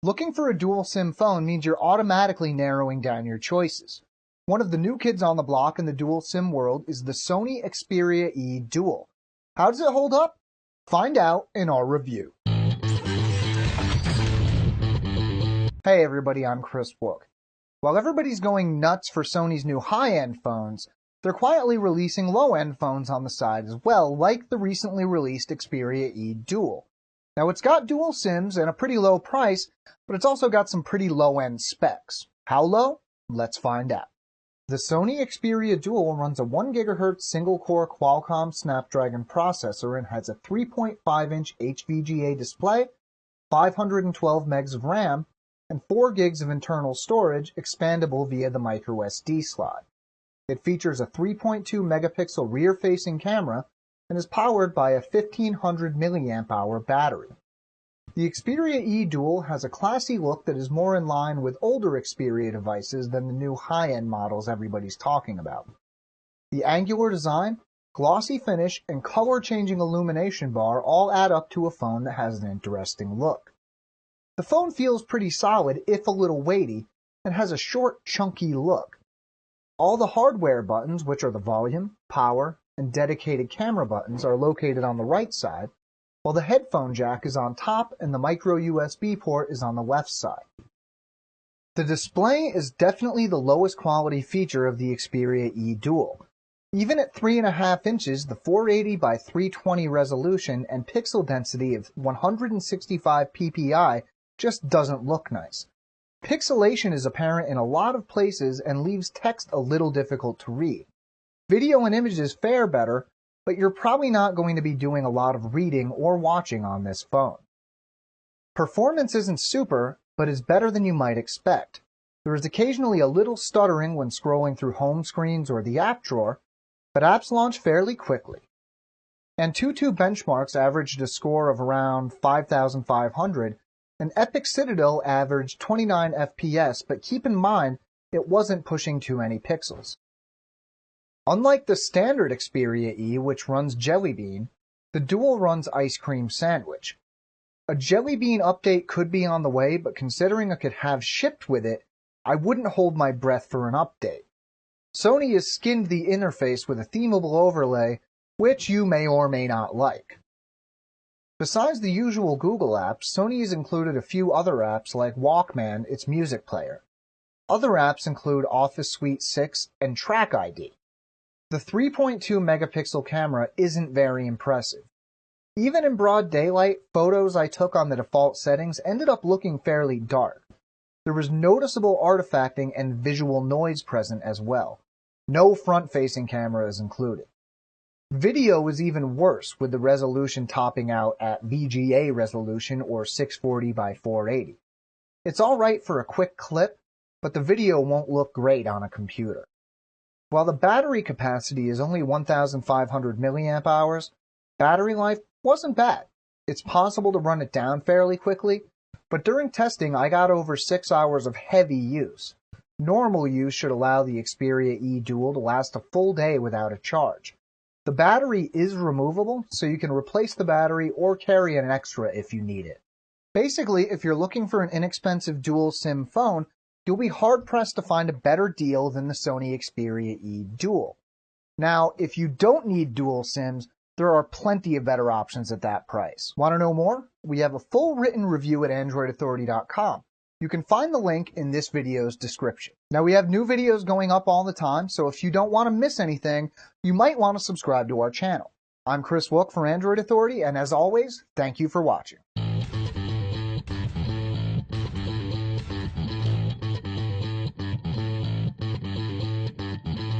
Looking for a dual SIM phone means you're automatically narrowing down your choices. One of the new kids on the block in the dual SIM world is the Sony Xperia E Dual. How does it hold up? Find out in our review. Hey everybody, I'm Chris Wook. While everybody's going nuts for Sony's new high-end phones, they're quietly releasing low-end phones on the side as well, like the recently released Xperia E Dual. Now it's got dual SIMs and a pretty low price, but it's also got some pretty low-end specs. How low? Let's find out. The Sony Xperia Dual runs a 1 GHz single-core Qualcomm Snapdragon processor and has a 3.5-inch HVGA display, 512 megs of RAM, and 4 gigs of internal storage expandable via the microSD slot. It features a 3.2 megapixel rear-facing camera and is powered by a 1500 mAh battery. The Xperia E Dual has a classy look that is more in line with older Xperia devices than the new high-end models everybody's talking about. The angular design, glossy finish, and color-changing illumination bar all add up to a phone that has an interesting look. The phone feels pretty solid, if a little weighty, and has a short, chunky look. All the hardware buttons, which are the volume, power, and dedicated camera buttons, are located on the right side, while the headphone jack is on top and the micro USB port is on the left side. The display is definitely the lowest quality feature of the Xperia E Dual. Even at 3.5 inches, the 480 by 320 resolution and pixel density of 165 ppi just doesn't look nice. Pixelation is apparent in a lot of places and leaves text a little difficult to read. Video and images fare better, but you're probably not going to be doing a lot of reading or watching on this phone. Performance isn't super, but is better than you might expect. There is occasionally a little stuttering when scrolling through home screens or the app drawer, but apps launch fairly quickly. Antutu benchmarks averaged a score of around 5,500, and Epic Citadel averaged 29 FPS, but keep in mind it wasn't pushing too many pixels. Unlike the standard Xperia E, which runs Jelly Bean, the Dual runs Ice Cream Sandwich. A Jelly Bean update could be on the way, but considering it could have shipped with it, I wouldn't hold my breath for an update. Sony has skinned the interface with a themable overlay, which you may or may not like. Besides the usual Google apps, Sony has included a few other apps like Walkman, its music player. Other apps include Office Suite 6 and Track ID. The 3.2 megapixel camera isn't very impressive. Even in broad daylight, photos I took on the default settings ended up looking fairly dark. There was noticeable artifacting and visual noise present as well. No front-facing camera is included. Video is even worse, with the resolution topping out at VGA resolution or 640 by 480. It's alright for a quick clip, but the video won't look great on a computer. While the battery capacity is only 1,500 mAh, battery life wasn't bad. It's possible to run it down fairly quickly, but during testing I got over 6 hours of heavy use. Normal use should allow the Xperia E Dual to last a full day without a charge. The battery is removable, so you can replace the battery or carry an extra if you need it. Basically, if you're looking for an inexpensive dual SIM phone, you'll be hard-pressed to find a better deal than the Sony Xperia E Dual. Now, if you don't need dual SIMs, there are plenty of better options at that price. Want to know more? We have a full written review at AndroidAuthority.com. You can find the link in this video's description. Now, we have new videos going up all the time, so if you don't want to miss anything, you might want to subscribe to our channel. I'm Chris Wook for Android Authority, and as always, thank you for watching.